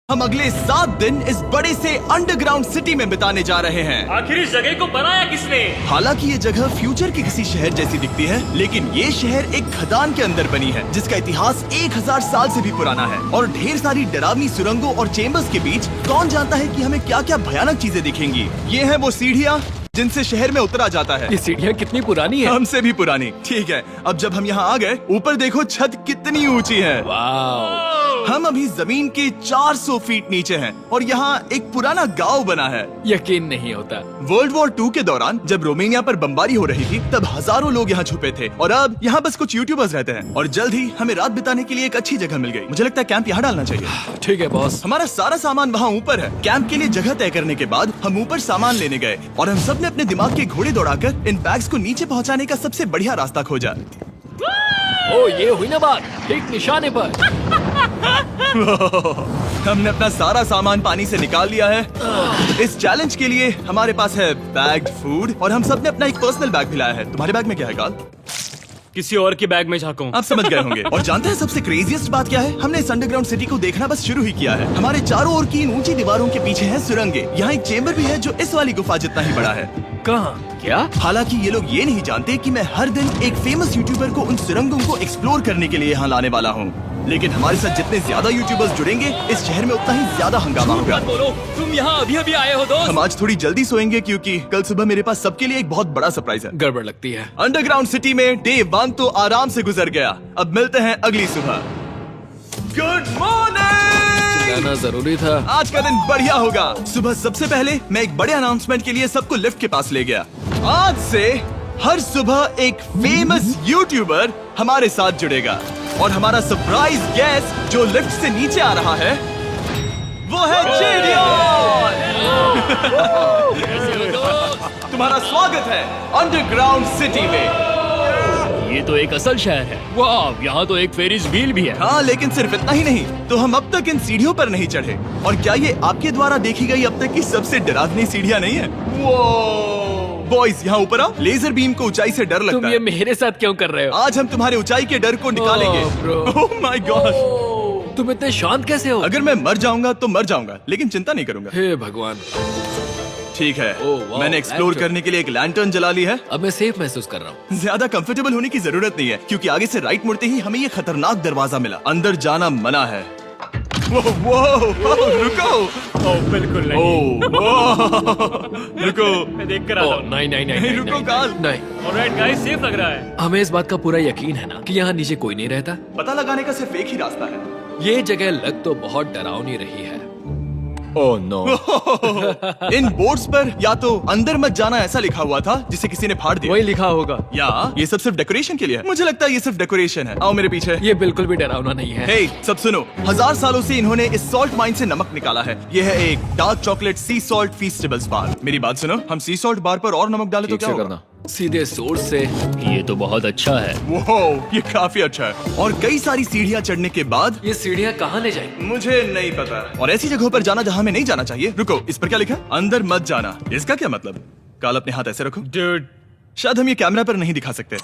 हम अगले 7 दिन इस बड़े से अंडरग्राउंड सिटी में बिताने जा रहे हैं। आखिर इस जगह को बनाया किसने? हालांकि ये जगह फ्यूचर के किसी शहर जैसी दिखती है, लेकिन ये शहर एक खदान के अंदर बनी है जिसका इतिहास 1000 साल से भी पुराना है और ढेर सारी डरावनी सुरंगों और चेम्बर्स के बीच कौन जानता है कि हमें क्या क्या भयानक चीजें दिखेंगी। ये है वो सीढ़ियाँ जिनसे शहर में उतरा जाता है। ये सीढ़ियाँ कितनी पुरानी है? हमसे भी पुरानी। ठीक है, अब जब हम यहाँ आ गए, ऊपर देखो छत कितनी ऊंची है। वाव! हम अभी जमीन के 400 फीट नीचे हैं और यहाँ एक पुराना गांव बना है। यकीन नहीं होता। वर्ल्ड वॉर 2 के दौरान जब रोमानिया पर बमबारी हो रही थी, तब हजारों लोग यहाँ छुपे थे और अब यहाँ बस कुछ यूट्यूबर्स रहते हैं और जल्द ही हमें रात बिताने के लिए एक अच्छी जगह मिल गई। मुझे लगता है कैंप यहाँ डालना चाहिए। ठीक है बॉस। हमारा सारा सामान वहाँ ऊपर है। कैंप के लिए जगह तय करने के बाद हम ऊपर सामान लेने गए और हम सब ने अपने दिमाग के घोड़े दौड़ाकर इन बैग्स को नीचे पहुँचाने का सबसे बढ़िया रास्ता खोजा। ओ, ये हुई ना बात, ठीक निशाने पर। हमने अपना सारा सामान पानी से निकाल लिया है। इस चैलेंज के लिए हमारे पास है बैग्ड फूड और हम सब ने अपना एक पर्सनल बैग भी लाया है। तुम्हारे बैग में क्या है काल? किसी और के बैग में झांकूं। आप समझ गए होंगे। और जानते हैं सबसे क्रेजीएस्ट बात क्या है? हमने इस अंडरग्राउंड सिटी को देखना बस शुरू ही किया है। हमारे चारों ओर की इन ऊंची दीवारों के पीछे है सुरंगें। यहाँ एक चेम्बर भी है जो इस वाली गुफा जितना ही बड़ा है। कहाँ? क्या? हालांकि ये लोग ये नहीं जानते कि मैं हर दिन एक फेमस यूट्यूबर को उन सुरंगों को एक्सप्लोर करने के लिए यहाँ लाने वाला हूँ। लेकिन हमारे साथ जितने ज्यादा यूट्यूबर्स जुड़ेंगे, इस शहर में उतना ही ज्यादा हंगामा होगा। मत बोलो, तुम यहाँ अभी अभी आए हो दोस्त। हम आज थोड़ी जल्दी सोएंगे क्योंकि कल सुबह मेरे पास सबके लिए एक बहुत बड़ा सरप्राइज है। गड़बड़ लगती है। अंडरग्राउंड सिटी में डे 1 तो आराम से गुजर गया। अब मिलते हैं अगली सुबह। Good morning. जाना जरूरी था। आज का दिन बढ़िया होगा। सुबह सबसे पहले मैं एक बड़े अनाउंसमेंट के लिए सबको लिफ्ट के पास ले गया। आज से हर सुबह एक फेमस यूट्यूबर हमारे साथ जुड़ेगा और हमारा सरप्राइज गेस्ट जो लिफ्ट से नीचे आ रहा है वो है जेडियन। तुम्हारा स्वागत है अंडरग्राउंड सिटी में। ये तो एक असल शहर है। वाह, यहाँ तो एक फेरिस व्हील भी है। हाँ, लेकिन सिर्फ इतना ही नहीं, तो हम अब तक इन सीढ़ियों पर नहीं चढ़े। और क्या ये आपके द्वारा देखी गई अब तक की सबसे डरावनी सीढ़ियाँ नहीं है? बॉयज, यहाँ ऊपर आओ। लेजर बीम को ऊंचाई से डर लगता तुम है। ये मेरे साथ क्यों कर रहे हो? आज हम तुम्हारे ऊंचाई के डर को निकालेंगे। ओह माय गॉड, तुम इतने शांत कैसे हो? अगर मैं मर जाऊंगा तो मर जाऊंगा, लेकिन चिंता नहीं करूंगा। हे भगवान। ठीक है, ओह, वाह, मैंने एक्सप्लोर लैंटर्न। करने के लिए एक लैंटर्न जला ली है। अब मैं सेफ महसूस कर रहा हूँ। ज्यादा कंफर्टेबल होने की जरूरत नहीं है क्योंकि आगे से राइट मुड़ते ही हमें ये खतरनाक दरवाजा मिला। अंदर जाना मना है। वो रुको। ओह, बिल्कुल नहीं। रुको। मैं देख कर आता ओह, हूँ। नहीं नहीं नहीं नहीं, रुको नहीं, काल। नहीं। ऑलराइट गाइस, सेफ लग रहा है। हमें इस बात का पूरा यकीन है ना कि यहाँ नीचे कोई नहीं रहता। पता लगाने का सिर्फ एक ही रास्ता है। ये जगह लग तो बहुत डरावनी रही है। Oh no. इन बोर्ड्स पर या तो अंदर मत जाना ऐसा लिखा हुआ था जिसे किसी ने फाड़ दिया, वही लिखा होगा। या ये सब सिर्फ डेकोरेशन के लिए है। मुझे लगता है ये सिर्फ डेकोरेशन है। आओ मेरे पीछे। ये बिल्कुल भी डरावना नहीं है। हे, सब सुनो। 1000 सालों से इन्होंने इस सॉल्ट माइन से नमक निकाला है। ये है एक डार्क चॉकलेट सी सॉल्ट फीस्टेबल्स बार। मेरी बात सुनो, हम सी सॉल्ट बार पर और नमक डाले तो ठीक क्या से होगा? करना। सीधे सोर्स से। ये तो बहुत अच्छा है। वो ये काफी अच्छा है। और कई सारी सीढ़ियाँ चढ़ने के बाद ये सीढ़ियाँ कहाँ ले जाएंगी? मुझे नहीं पता। और ऐसी जगहों पर जाना जहाँ हमें नहीं जाना चाहिए। रुको, इस पर क्या लिखा? अंदर मत जाना। इसका क्या मतलब? काल, अपने हाथ ऐसे रखो। डूड, शायद हम ये कैमरा पर नहीं दिखा सकते।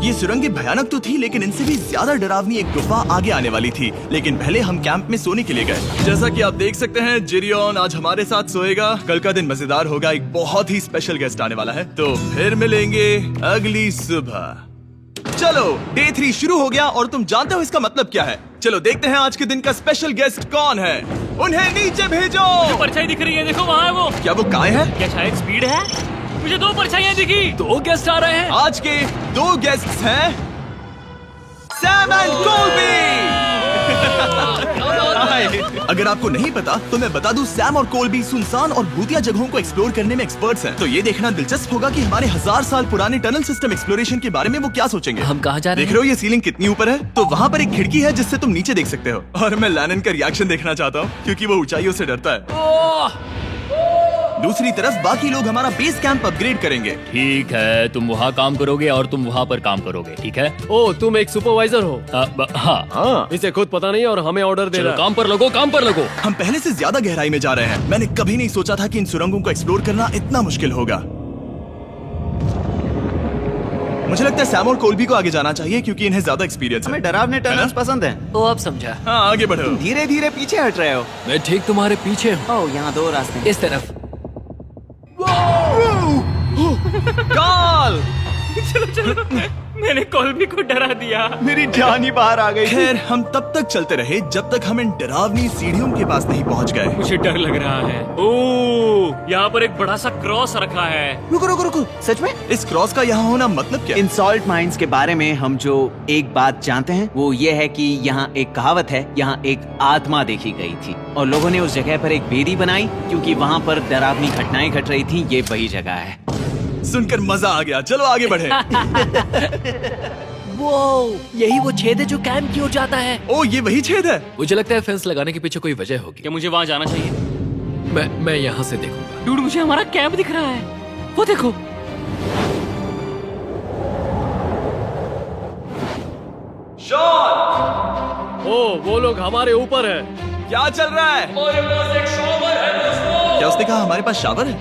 ये सुरंगें भयानक तो थी, लेकिन इनसे भी ज्यादा डरावनी एक गुफा आगे आने वाली थी। लेकिन पहले हम कैंप में सोने के लिए गए। जैसा कि आप देख सकते हैं, जेरियन आज हमारे साथ सोएगा। कल का दिन मजेदार होगा। एक बहुत ही स्पेशल गेस्ट आने वाला है। तो फिर मिलेंगे अगली सुबह। चलो, डे 3 शुरू हो गया और तुम जानते हो इसका मतलब क्या है? चलो देखते हैं आज के दिन का स्पेशल गेस्ट कौन है। उन्हें नीचे भेजो। परछाई दिख रही है, देखो वहाँ है वो। क्या वो काय है? क्या शायद स्पीड है? मुझे 2 परछाइयाँ दिखी। 2 गेस्ट आ रहे हैं। आज के 2 गेस्ट्स हैं सैम एंड कोलबी। अगर आपको नहीं पता तो मैं बता दूं, सैम और कोलबी सुनसान और भूतिया जगहों को एक्सप्लोर करने में एक्सपर्ट्स हैं। तो ये देखना दिलचस्प होगा कि हमारे 1000 साल पुराने टनल सिस्टम एक्सप्लोरेशन के बारे में वो क्या सोचेंगे। हम कहाँ जा रहे देख रहे हो ये सीलिंग कितनी ऊपर है? तो वहाँ पर एक खिड़की है जिससे तुम नीचे देख सकते हो। और मैं लैनन का रिएक्शन देखना चाहता हूँ क्योंकि वो ऊंचाइयों से डरता है। दूसरी तरफ बाकी लोग हमारा बेस कैंप अपग्रेड करेंगे। ठीक है, तुम वहाँ काम करोगे और तुम वहाँ पर काम करोगे, ठीक है? ओ, तुम एक सुपरवाइजर हो? हाँ। इसे खुद पता नहीं और हमें ऑर्डर दे चलो रहा है। काम पर लगो, काम पर लगो। हम पहले से ज्यादा गहराई में जा रहे हैं। मैंने कभी नहीं सोचा था कि इन सुरंगों को एक्सप्लोर करना इतना मुश्किल होगा। मुझे लगता है सैम और कोल्बी को आगे जाना चाहिए क्योंकि इन्हें ज्यादा एक्सपीरियंस है। हमें डरावने टनल्स पसंद हैं। ओ अब समझा। हाँ आगे बढ़ो। धीरे धीरे पीछे हट रहे हो। मैं ठीक तुम्हारे पीछे हूँ। ओह, यहाँ 2 रास्ते हैं। इस तरफ। काल! मैंने कोल्बी को डरा दिया। मेरी जान ही बाहर आ गई थी। खैर हम तब तक चलते रहे जब तक हम इन डरावनी सीढ़ियों के पास नहीं पहुंच गए। मुझे डर लग रहा है। ओह, यहाँ पर एक बड़ा सा क्रॉस रखा है। रुको रुको रुको, सच में? इस क्रॉस का यहाँ होना मतलब क्या? इन सॉल्ट माइंस के बारे में हम जो एक बात जानते हैं वो ये है कि यहाँ एक कहावत है, यहाँ एक आत्मा देखी गई थी और लोगों ने उस जगह पर एक वेदी बनाई क्योंकि वहाँ पर डरावनी घटनाएं घट रही थी। ये वही जगह है। सुनकर मजा आ गया। चलो आगे बढ़े। वो यही वो छेद है जो कैंप की ओर जाता है। ओ ये वही छेद है। मुझे लगता है फेंस लगाने के पीछे कोई वजह होगी। क्या मुझे वहाँ जाना चाहिए? मैं यहाँ से देखूंगा। डूड, मुझे हमारा कैंप दिख रहा है। वो देखो। शॉन! ओ वो लोग हमारे ऊपर है। क्या चल रहा है? क्या उसने कहा हमारे पास शावर है?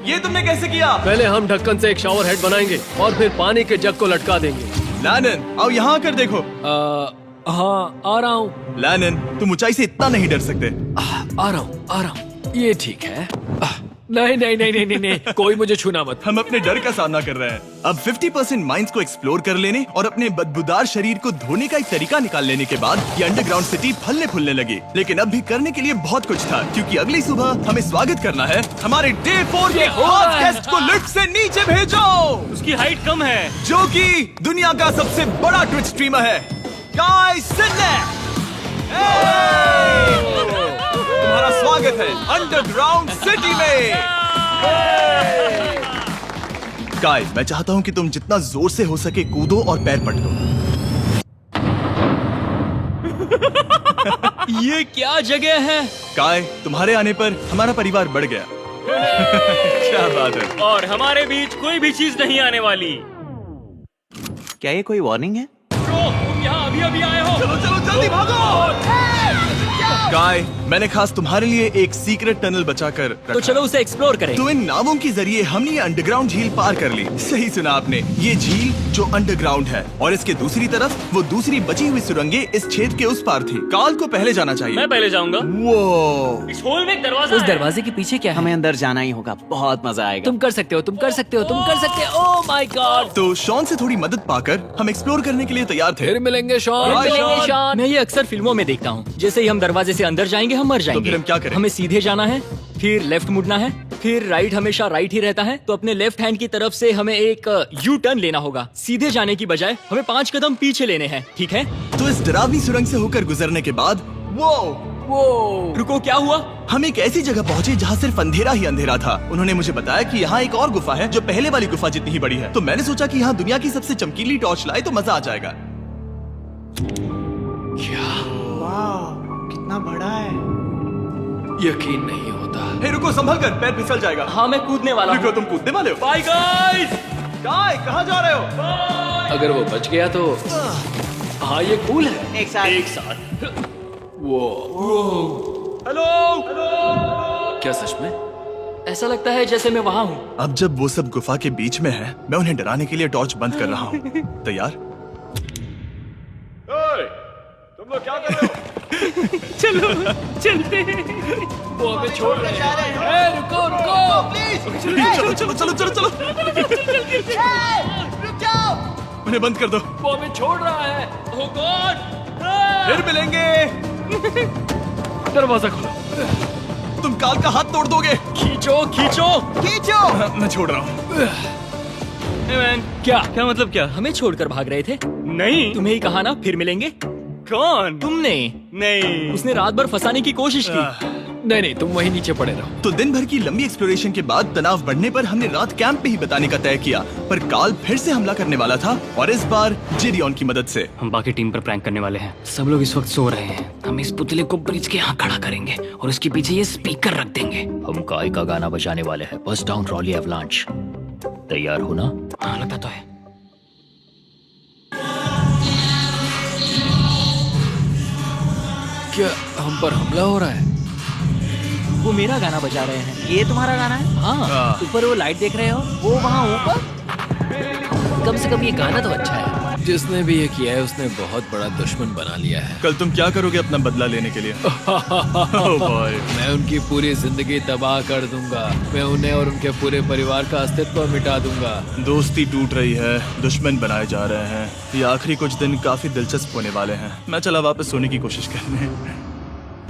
ये तुमने कैसे किया? पहले हम ढक्कन से एक शावर हेड बनाएंगे और फिर पानी के जग को लटका देंगे। लैनन आओ यहाँ आकर देखो। हाँ आ रहा हूँ। लैनन तुम ऊंचाई से इतना नहीं डर सकते। आ रहा हूँ। ये ठीक है। नहीं नहीं नहीं नहीं नहीं नहीं, कोई मुझे छूना मत। हम अपने डर का सामना कर रहे हैं। अब 50% माइंस को एक्सप्लोर कर लेने और अपने बदबूदार शरीर को धोने का एक तरीका निकाल लेने के बाद ये अंडरग्राउंड सिटी फलने फूलने लगी। लेकिन अब भी करने के लिए बहुत कुछ था क्योंकि अगली सुबह हमें स्वागत करना है हमारे डे 4 के खास गेस्ट को लिफ्ट से नीचे भेजो, उसकी हाइट कम है। जो कि दुनिया का सबसे बड़ा ट्विच स्ट्रीमर है, गाय सिडनेक। तुम्हारा स्वागत है अंडरग्राउंड सिटी में। गाय, मैं चाहता हूँ कि तुम जितना जोर से हो सके कूदो और पैर पटको। ये क्या जगह है? गाय, तुम्हारे आने पर हमारा परिवार बढ़ गया। क्या बात है। और हमारे बीच कोई भी चीज नहीं आने वाली। क्या ये कोई वार्निंग है? तुम यहाँ अभी अभी आए हो। चलो चलो जल्दी भागो। गाय, मैंने खास तुम्हारे लिए एक सीक्रेट टनल बचाकर रखा। तो चलो उसे एक्सप्लोर करें। तो इन नावों के जरिए हमने ये अंडरग्राउंड झील पार कर ली। सही सुना आपने, ये झील जो अंडरग्राउंड है और इसके दूसरी तरफ वो दूसरी बची हुई सुरंगें इस छेद के उस पार थी। काल को पहले जाना चाहिए। मैं पहले जाऊंगा। वो इस होल में एक दरवाजा उस है। दरवाजे के पीछे क्या है? हमें अंदर जाना ही होगा। बहुत मजा आएगा। तुम कर सकते हो, तुम कर सकते हो, तुम कर सकते हो। Oh my God. तो शॉन से थोड़ी मदद पाकर हम एक्सप्लोर करने के लिए तैयार थे। फिर मिलेंगे शॉन। Bye, Sean। मैं ये अक्सर फिल्मों में देखता हूँ। जैसे ही हम दरवाजे से अंदर जाएंगे हम मर जाएंगे। फिर हम क्या करें? हमें सीधे जाना है, फिर लेफ्ट मुड़ना है, फिर राइट हमेशा राइट ही रहता है। तो अपने लेफ्ट हैंड की तरफ से हमें एक यू टर्न लेना होगा। सीधे जाने की बजाय हमें 5 कदम पीछे लेने हैं, ठीक है? तो इस डरावनी सुरंग से होकर गुजरने के बाद वो रुको, क्या हुआ? हम एक ऐसी जगह पहुंचे जहाँ सिर्फ अंधेरा ही अंधेरा था। उन्होंने मुझे बताया कि यहाँ एक और गुफा है जो पहले वाली गुफा जितनी ही बड़ी है। तो मैंने सोचा कि यहाँ दुनिया की सबसे चमकीली टॉर्च लाए तो मजा आ जाएगा। कितना बड़ा है। यकीन नहीं होता। हे रुको, संभल कर, पैर फिसल जाएगा। हाँ, मैं कूदने वाला रुको, हूँ। तुम कूदने वाले हो? Bye guys. गाय, कहाँ जा रहे हो? अगर वो बच गया तो हाँ ये कूल है। एक साथ। एक साथ। हेलो। क्या सच में? ऐसा लगता है जैसे मैं वहाँ हूँ। अब जब वो सब गुफा के बीच में है, मैं उन्हें डराने के लिए टॉर्च बंद कर रहा हूँ। तैयार? तुम लोग क्या कर रहे हो? चलो चलते हैं। वो हमें छोड़ रहे हैं। रुको रुको। चलो चलो चलो चलो चलो। उन्हें बंद कर दो। वो हमें छोड़ रहा है। Oh God! फिर मिलेंगे। दरवाजा खोलो। तुम काल का हाथ तोड़ दोगे। खींचो खींचो। खींचो। मैं छोड़ रहा हूँ। क्या मतलब क्या? हमें छोड़कर भाग रहे थे। नहीं, तुम्हें ही कहा ना फिर मिलेंगे। कौन? तुमने। नहीं। उसने रात भर फंसाने की कोशिश की। नहीं तुम वहीं नीचे पड़े रहो। तो दिन भर की लंबी एक्सप्लोरेशन के बाद तनाव बढ़ने पर हमने रात कैंप पे ही बिताने का तय किया। पर काल फिर से हमला करने वाला था और इस बार जिरियन की मदद से। हम बाकी टीम पर प्रैंक करने वाले हैं। सब लोग इस वक्त सो रहे हैं। हम इस पुतले को ब्रिज के यहाँ खड़ा करेंगे और उसके पीछे ये स्पीकर रख देंगे। हम काय का गाना बजाने वाले हैं, बस डाउन ट्रॉली एवलांच। तैयार हो ना? हाँ, लगता तो है। क्या हम पर हमला हो रहा है? वो मेरा गाना बजा रहे हैं। ये तुम्हारा गाना है? हाँ, ऊपर वो लाइट देख रहे हो? वो वहाँ ऊपर? कम से कम ये गाना तो अच्छा है। जिसने भी ये किया है उसने बहुत बड़ा दुश्मन बना लिया है। कल तुम क्या करोगे अपना बदला लेने के लिए? Oh boy. मैं उनकी पूरी जिंदगी तबाह कर दूंगा। मैं उन्हें और उनके पूरे परिवार का अस्तित्व मिटा दूंगा। दोस्ती टूट रही है, दुश्मन बनाए जा रहे हैं। ये आखिरी कुछ दिन काफी दिलचस्प होने वाले हैं। मैं चला वापस सोने की कोशिश करने।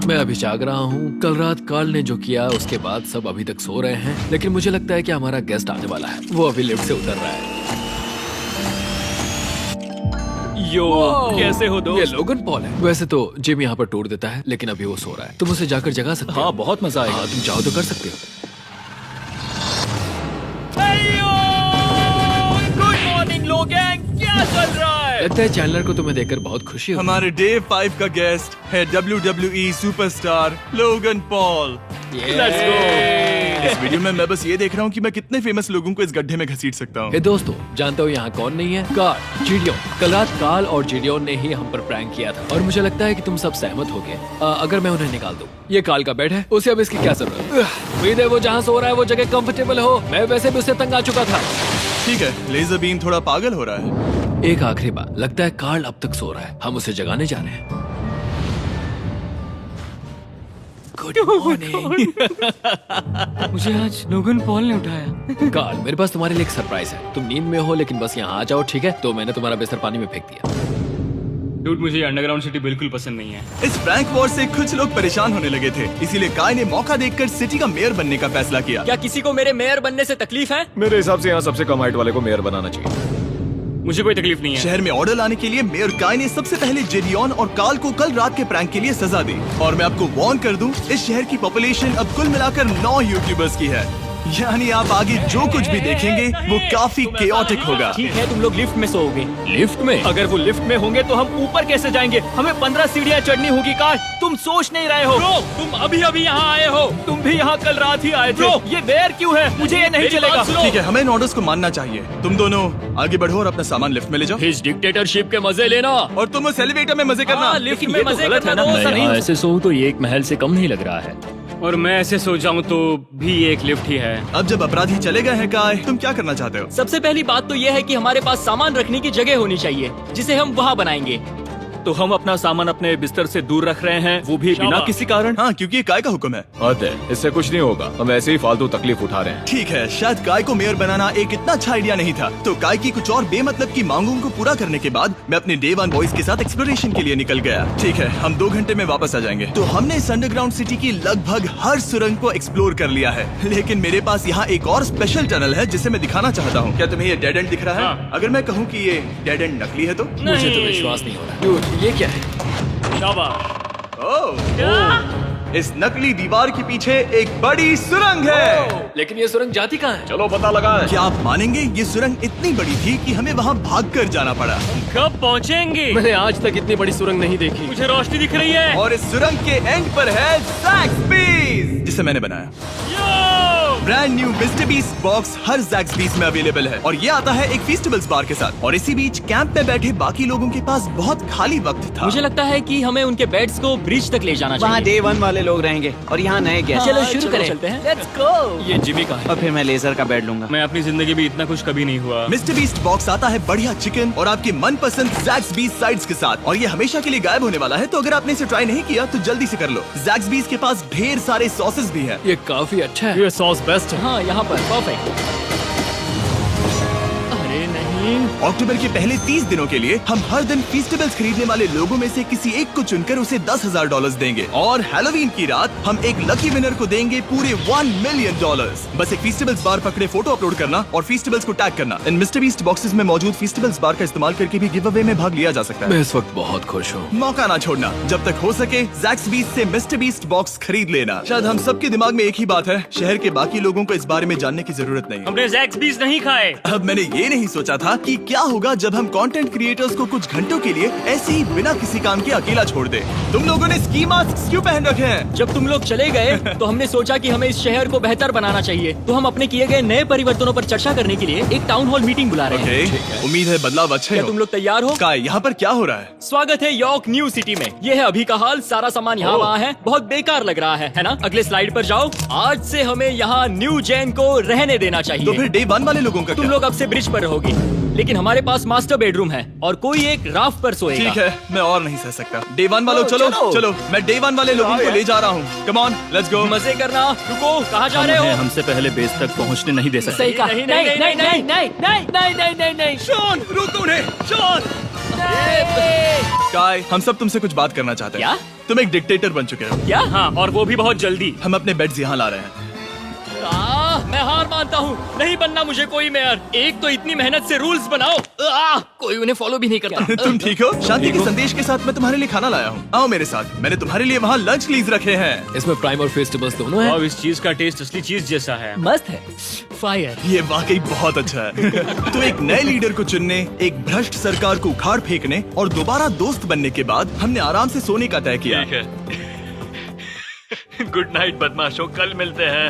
मैं अभी जाग रहा हूँ। कल रात कार्ल ने जो किया उसके बाद सब अभी तक सो रहे हैं, लेकिन मुझे लगता है कि हमारा गेस्ट आने वाला है। वो अभी लिफ्ट से उतर रहा है। यो, कैसे हो ये दोस्त? लोगन पॉल है। वैसे तो जिम यहाँ पर टूर देता है, लेकिन अभी वो सो रहा है। तुम उसे जाकर जगा सकते हो। हाँ, बहुत मजा आएगा। हाँ, तुम चाहो तो कर सकते हो। गुड मॉर्निंग लोगैंग, क्या चल रहा है? लगता है चैनलर को तुम्हें देखकर बहुत खुशी हो। हमारे डे 5 का गेस्ट है WWE superstar Logan Paul. Let's go। इस वीडियो में मैं बस ये देख रहा हूँ कि मैं कितने फेमस लोगों को इस गड्ढे में घसीट सकता हूँ। हे दोस्तों, जानते हो यहाँ कौन नहीं है? कार्ल, जिडियोन। कल रात कार्ल और जिडियोन ने ही हम पर प्रैंक किया था और मुझे लगता है कि तुम सब सहमत होगे अगर मैं उन्हें निकाल दूं। ये कार्ल का बेड है, उसे अब इसकी क्या जरूरत है? उम्मीद है वो जहाँ सो रहा है वो जगह कंफर्टेबल हो। मैं वैसे भी उससे तंग आ चुका था। ठीक है, लेजर बीम थोड़ा पागल हो रहा है। एक आखिरी बात, लगता है कार्ल अब तक सो रहा है। हम उसे जगाने जा रहे हैं। Good morning. मुझे आज लोगन पॉल ने उठाया। कार्ल, मेरे पास तुम्हारे लिए एक सरप्राइज है। तुम नींद में हो लेकिन बस यहाँ आ जाओ, ठीक है? तो मैंने तुम्हारा बिस्तर पानी में फेंक दिया। डूड, मुझे अंडरग्राउंड सिटी बिल्कुल पसंद नहीं है। इस प्रैंक वॉर से कुछ लोग परेशान होने लगे थे, इसीलिए काय ने मौका देखकर सिटी का मेयर बनने का फैसला किया। क्या किसी को मेरे मेयर बनने से तकलीफ है? मेरे हिसाब से यहाँ सबसे कम हाइट वाले को मेयर बनाना चाहिए। मुझे कोई तकलीफ नहीं है। शहर में ऑर्डर लाने के लिए मेयर काय ने सबसे पहले जिडियोन और कार्ल को कल रात के प्रैंक के लिए सजा दी। और मैं आपको वार्न कर दूं, इस शहर की पॉपुलेशन अब कुल मिलाकर 9 यूट्यूबर्स की है। यानी आप आगे जो कुछ भी देखेंगे वो काफी केओटिक होगा। ठीक है, तुम लोग लिफ्ट में सोओगे। लिफ्ट में? अगर वो लिफ्ट में होंगे तो हम ऊपर कैसे जाएंगे? हमें 15 सीढ़ियाँ चढ़नी होगी। काय, तुम सोच नहीं रहे हो। तुम अभी अभी यहाँ आए हो। तुम भी यहाँ कल रात ही आए थे। ये देर क्यों है? मुझे ये नहीं चलेगा। ठीक है, हमें इन ऑर्डर्स को मानना चाहिए। तुम दोनों आगे बढ़ो और अपना सामान लिफ्ट में ले जाओ। इस डिक्टेटरशिप के मजे लेना। और तुम उस एलिवेटर में मजे करना। लिफ्ट में मजे करना तो ऐसा नहीं। ऐसे सोऊं तो ये एक महल से कम नहीं लग रहा है। और मैं ऐसे सो जाऊं तो भी एक लिफ्ट ही है। अब जब अपराधी चले गए हैं काय, तुम क्या करना चाहते हो? सबसे पहली बात तो यह है कि हमारे पास सामान रखने की जगह होनी चाहिए जिसे हम वहाँ बनाएंगे। तो हम अपना सामान अपने बिस्तर से दूर रख रहे हैं, वो भी बिना किसी कारण। हाँ, क्योंकि ये काय का हुक्म है। हद है, इससे कुछ नहीं होगा। हम ऐसे ही फालतू तकलीफ उठा रहे हैं। ठीक है, शायद काय को मेयर बनाना एक इतना अच्छा आइडिया नहीं था। तो काय की कुछ और बेमतलब की मांगों को पूरा करने के बाद मैं अपने डे 1 बॉयज के साथ एक्सप्लोरेशन के लिए निकल गया। ठीक है, हम 2 घंटे में वापस आ जाएंगे। तो हमने इस अंडरग्राउंड सिटी की लगभग हर सुरंग को एक्सप्लोर कर लिया है, लेकिन मेरे पास यहाँ एक और स्पेशल टनल है जिसे मैं दिखाना चाहता हूँ। क्या तुम्हें ये डेड एंड दिख रहा है? हाँ। अगर मैं कहूँ कि ये डेड एंड नकली है तो? मुझे तो विश्वास नहीं हो रहा। Dude, ये क्या है? ओह, इस नकली दीवार के पीछे एक बड़ी सुरंग है। लेकिन ये सुरंग जाती कहाँ है? चलो पता लगाएं। क्या आप मानेंगे, ये सुरंग इतनी बड़ी थी कि हमें वहाँ भागकर जाना पड़ा। कब पहुँचेंगे? मैंने आज तक इतनी बड़ी सुरंग नहीं देखी। मुझे रोशनी दिख रही है। और इस सुरंग के एंड पर है ज़ैक्सबीज़, जिसे मैंने बनाया। Brand new Mister Beast box हर ज़ैक्सबीज़ में अवेलेबल है और ये आता है एक फेस्टिवल्स बार के साथ। और इसी बीच कैंप में बैठे बाकी लोगों के पास बहुत खाली वक्त था। मुझे लगता है कि हमें उनके बेड्स को ब्रिज तक ले जाना वहाँ चाहिए। डे 1 वाले लोग रहेंगे और यहाँ नए गेस्ट। चलो शुरू करें। चलते हैं। Let's go। ये जिमी का है। और फिर मैं लेजर का बेड लूंगा। मैं अपनी जिंदगी में इतना खुश कभी नहीं हुआ। मिस्टर बीस्ट बॉक्स आता है बढ़िया चिकन और आपके मनपसंद ज़ैक्सबीज़ साइड्स के साथ, और ये हमेशा के लिए गायब होने वाला है। तो अगर आपने इसे ट्राई नहीं किया तो जल्दी से कर लो। ज़ैक्सबीज़ के पास ढेर सारे सॉसेस भी है। ये काफी अच्छा है। ये सॉस बेस्ट है। हाँ, यहाँ पर परफेक्ट। अरे नहीं। अक्टूबर के पहले 30 दिनों के लिए हम हर दिन फेस्टिवल्स खरीदने वाले लोगों में से किसी एक को चुनकर उसे $10,000 देंगे, और हैलोवीन की रात हम एक लकी विनर को देंगे पूरे $1 मिलियन। बस एक फेस्टिवल्स बार पकड़े फोटो अपलोड करना और फेस्टिवल्स को टैग करना। इन मिस्टर बीस्ट बॉक्सेस में मौजूद फेस्टिवल्स बार का इस्तेमाल करके भी गिव अवे में भाग लिया जा सकता है। मैं इस वक्त बहुत खुश हूँ। मौका ना छोड़ना, जब तक हो सके ज़ैक्सबीज़ से मिस्टर बीस्ट बॉक्स खरीद लेना। शायद हम सबके दिमाग में एक ही बात है, शहर के बाकी लोगों को इस बारे में जानने की जरूरत नहीं। हमने ज़ैक्सबीज़ नहीं खाए। अब मैंने ये नहीं सोचा था कि क्या होगा जब हम कंटेंट क्रिएटर्स को कुछ घंटों के लिए ऐसे ही बिना किसी काम के अकेला छोड़ दे। तुम लोगों ने स्की मास्क क्यों पहन रखे हैं? जब तुम लोग चले गए तो हमने सोचा कि हमें इस शहर को बेहतर बनाना चाहिए। तो हम अपने किए गए नए परिवर्तनों पर चर्चा करने के लिए एक टाउन हॉल मीटिंग बुला रहे हैं। उम्मीद है बदलाव अच्छे क्या हो। तुम लोग तैयार हो? काय, यहाँ पर क्या हो रहा है? स्वागत है यॉर्क न्यू सिटी में। ये है अभी का हाल। सारा सामान यहाँ वहाँ है। बहुत बेकार लग रहा है ना? अगले स्लाइड पर जाओ। आज से हमें यहाँ न्यू जेन को रहने देना तो चाहिए। फिर डे 1 वाले लोगों का तुम क्या? लोग अब से ब्रिज पर रहोगे। लेकिन हमारे पास मास्टर बेडरूम है और कोई एक राफ्ट पर सोएगा। ठीक है, मैं और नहीं सह सकता। डे 1 वालों चलो चलो, मैं डे 1 वाले लोगों को ले जा रहा हूँ। Come on, let's go. मजे करना। रुको, कहाँ जा रहे हो? हमसे पहले बेस तक पहुंचने नहीं दे सकते। सही कहा। नहीं नहीं नहीं नहीं नहीं नहीं नहीं नहीं नहीं नहीं। शॉन, रोको उन्हें, शॉन। काय, हम सब तुमसे कुछ बात करना चाहते हैं। क्या? तुम एक डिक्टेटर बन चुके हो। क्या? हाँ, और वो भी बहुत जल्दी। हम अपने बेड्स यहाँ ला रहे हैं। मैं हार मानता हूँ। नहीं बनना मुझे कोई मेयर। एक तो इतनी मेहनत से रूल्स बनाओ, कोई उन्हें फॉलो भी नहीं करता। तुम ठीक हो? शांति के संदेश के साथ मैं तुम्हारे लिए खाना लाया हूँ। आओ मेरे साथ, मैंने तुम्हारे लिए वहाँ लंच लीज रखे हैं। इसमें प्राइम और फेस्टिवल्स दोनों हैं। अब इस चीज का टेस्ट असली चीज जैसा है। मस्त है। फायर। ये वाकई बहुत अच्छा है। तो एक नए लीडर को चुनने, एक भ्रष्ट सरकार को उखाड़ फेंकने और दोबारा दोस्त बनने के बाद हमने आराम से सोने का तय किया। गुड नाइट बदमाशों, कल मिलते हैं।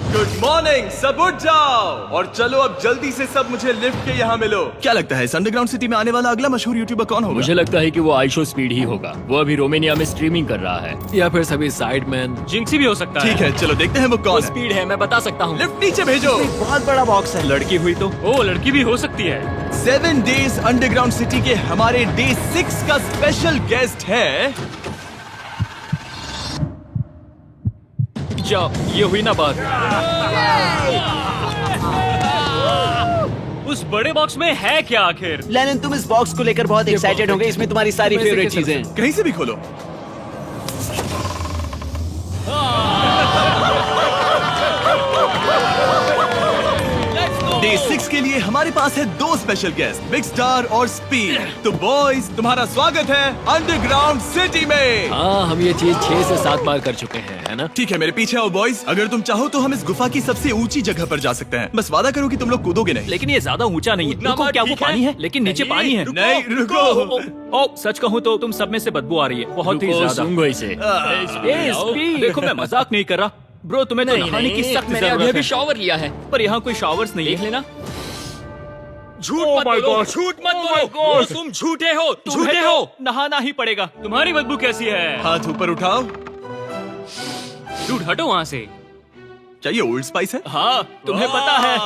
गुड मॉर्निंग, सब उठ जाओ और चलो अब जल्दी से सब मुझे लिफ्ट के यहाँ मिलो। क्या लगता है इस अंडरग्राउंड सिटी में आने वाला अगला मशहूर यूट्यूबर कौन होगा? मुझे लगता है कि वो आइशो स्पीड ही होगा। वो अभी रोमानिया में स्ट्रीमिंग कर रहा है। या फिर सभी साइडमैन। जिंक्सी भी हो सकता है। ठीक है, चलो देखते हैं वो कौन है। स्पीड है, मैं बता सकता हूँ। लिफ्ट नीचे भेजो। बहुत बड़ा बॉक्स है। लड़की हुई तो ओ लड़की भी हो सकती है। 7 डेज अंडरग्राउंड सिटी के हमारे डे 6 का स्पेशल गेस्ट है। जाओ, ये हुई ना बात। उस बड़े बॉक्स में है क्या आखिर? लेनिन, तुम इस बॉक्स को लेकर बहुत एक्साइटेड होंगे। इसमें तुम्हारी सारी इसमें से फेवरेट कैसे चीजें हैं। कहीं से भी खोलो। डे 6 के लिए हमारे पास है 2 स्पेशल गेस्ट, बिग स्टार और स्पीड। तो बॉयज, तुम्हारा स्वागत है अंडरग्राउंड सिटी में। हाँ, हम ये चीज 6 से 7 बार कर चुके हैं, है ना? ठीक है, मेरे पीछे आओ बॉयज। अगर तुम चाहो तो हम इस गुफा की सबसे ऊंची जगह पर जा सकते हैं। बस वादा करो कि तुम लोग कूदोगे नहीं। लेकिन ये ज्यादा ऊंचा नहीं है। रुको, क्या वो पानी है? लेकिन नीचे पानी है। नहीं, रुको। ओ, सच कहूँ तो तुम सब में से बदबू आ रही है, बहुत ही ज्यादा। सुंगो इसे। देखो, मैं मजाक नहीं कर रहा। ब्रो, तुम्हें तो नहाने की सख्त मैंने अभी जरूरत अभी है। शॉवर लिया है। पर यहाँ कोई शॉवर्स नहीं देख है। लेना। झूठ मत बोलो, झूठ मत बोलो। तुम झूठे हो, झूठे हो। नहाना ही पड़ेगा। तुम्हारी बदबू कैसी है? हाथ ऊपर उठाओ। झूठ, हटो वहाँ से। क्या ये ओल्ड स्पाइस है? हाँ, तुम्हें पता है।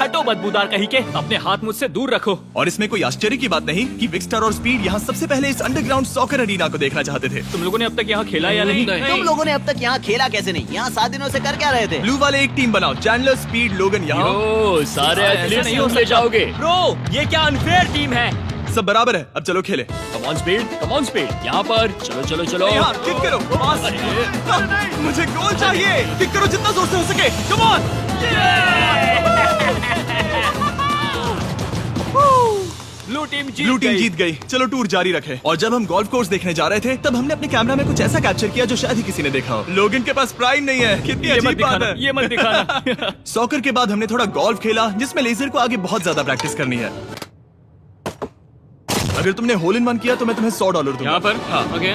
हटो बदबूदार कहीं के, अपने हाथ मुझसे दूर रखो। और इसमें कोई आश्चर्य की बात नहीं कि बिग स्टार और स्पीड यहाँ सबसे पहले इस अंडरग्राउंड सॉकर अरीना को देखना चाहते थे। तुम लोगों ने अब तक यहाँ खेला या नहीं? तुम लोगों ने अब तक यहाँ खेला कैसे नहीं? यहाँ 7 दिनों से कर क्या रहे थे? ब्लू वाले एक टीम बनाओ, चैंडलर, स्पीड, लोगन यहाँ। ओ, सारे एथलीट्स नहीं नहीं ले जाओगे। ब्रो, ये क्या अनफेयर टीम है। सब बराबर है, अब चलो खेले। Come on speed, come on speed. यहाँ पर चलो चलो चलो। यहाँ किक करो। पास। मुझे गोल चाहिए। किक करो जितना जोर से हो सके। Come on. ब्लू टीम जीत गई। चलो टूर जारी रखे। और जब हम गोल्फ कोर्स देखने जा रहे थे तब हमने अपने कैमरा में कुछ ऐसा कैप्चर किया जो शायद ही किसी ने देखा हो। लोगन के पास प्राइम नहीं है। कितनी अजीब बात है। ये मत दिखाना। सॉकर के बाद हमने थोड़ा गोल्फ खेला जिसमें लेजर को आगे बहुत ज्यादा प्रैक्टिस करनी है। अगर तुमने होल इन वन किया तो मैं तुम्हें $100 दूंगा। यहाँ पर? हाँ। ओके।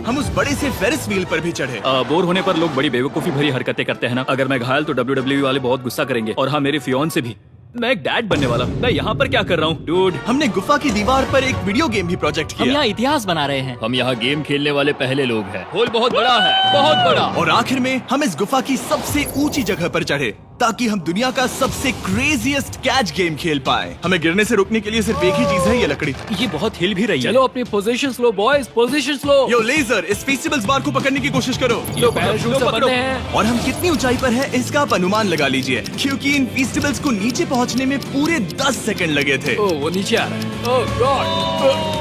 हम उस बड़े से फेरिस व्हील पर भी चढ़े। बोर होने पर लोग बड़ी बेवकूफी भरी हरकतें करते हैं ना। अगर मैं घायल तो WWE वाले बहुत गुस्सा करेंगे। और हाँ, मेरे फियोन से भी। मैं एक डैड बनने वाला। मैं यहाँ पर क्या कर रहा हूँ डूड? हमने गुफा की दीवार पर एक वीडियो गेम भी प्रोजेक्ट हम किया। यहाँ इतिहास बना रहे हैं। हम यहाँ गेम खेलने वाले पहले लोग हैं। होल बहुत बड़ा है, बहुत बड़ा। और आखिर में हम इस गुफा की सबसे ऊंची जगह पर चढ़े ताकि हम दुनिया का सबसे क्रेजीएस्ट कैच गेम खेल पाए। हमें गिरने से रोकने के लिए सिर्फ एक ही चीज है, ये लकड़ी। ये बहुत हिल भी रही है। चलो अपनी पोजीशन लो बॉयज, पोजीशन लो। यो लेजर, इस फेस्टिवल्स बार को पकड़ने की कोशिश करो। लो पैराशूट से बंधे हैं। और हम कितनी ऊंचाई पर हैं इसका आप अनुमान लगा लीजिए, क्योंकि इन फेस्टिवल्स को नीचे पहुंचने में पूरे 10 सेकंड लगे थे। ओ, वो नीचे आ रहा है। ओह गॉड।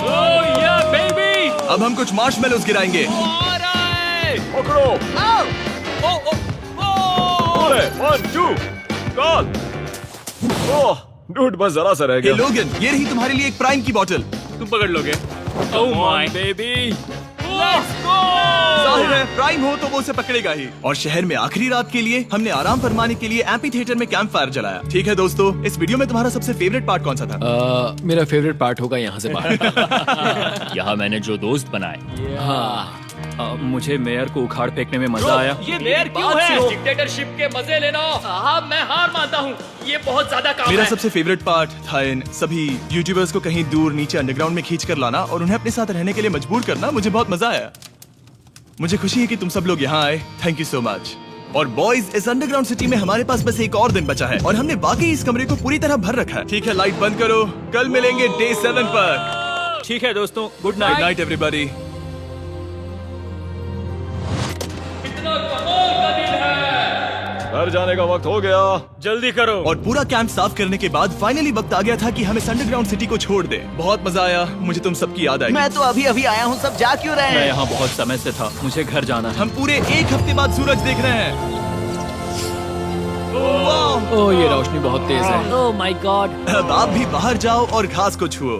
ओह या बेबी। अब हम कुछ मार्शमेलोस गिराएंगे। पकड़ो। अरे 1 2 कॉल। ओह डूड, बस जरा सा रह ये गया। लोगन, ये रही तुम्हारे लिए एक प्राइम की बोतल। तुम पकड़ लोगे? Oh my baby. जाहिर है प्राइम हो तो वो उसे पकड़ेगा ही। और शहर में आखिरी रात के लिए हमने आराम फरमाने के लिए एम्पी थिएटर में कैंप फायर जलाया। ठीक है दोस्तों, इस वीडियो में तुम्हारा सबसे फेवरेट पार्ट कौन सा था? मेरा फेवरेट पार्ट होगा यहाँ से बाहर। यहाँ मैंने जो दोस्त बनाए। हाँ, मुझे मेयर को उखाड़ फेंकने में मजा आया। ये मेयर क्यों है? डिक्टेटरशिप के मजे लेना। साहब, मैं हार मानता हूँ। ये बहुत ज्यादा काम मेरा है। सबसे फेवरेट पार्ट था इन सभी यूट्यूबर्स को कहीं दूर नीचे अंडरग्राउंड में खींच कर लाना और उन्हें अपने साथ रहने के लिए मजबूर करना। मुझे बहुत मजा आया। मुझे खुशी है कि तुम सब लोग यहाँ आए। Thank you so much. और बॉयज, इस अंडरग्राउंड सिटी में हमारे पास बस एक और दिन बचा है और हमने वाकई इस कमरे को पूरी तरह भर रखा है। ठीक है, लाइट बंद करो। कल मिलेंगे डे 7 पर। ठीक है दोस्तों, good good night. Night everybody. घर जाने का वक्त हो गया। जल्दी करो। और पूरा कैंप साफ करने के बाद फाइनली वक्त आ गया था कि हम इस अंडरग्राउंड सिटी को छोड़ दे। बहुत मजा आया, मुझे तुम सबकी याद आई। मैं तो अभी अभी आया हूँ, सब जा क्यों रहे मैं हैं? यहाँ बहुत समय से था, मुझे घर जाना है। हम पूरे एक हफ्ते बाद सूरज देख रहे हैं। वाह! ओह, ये रोशनी बहुत तेज है। Oh my God. अब आप भी बाहर जाओ और घास को छुओ।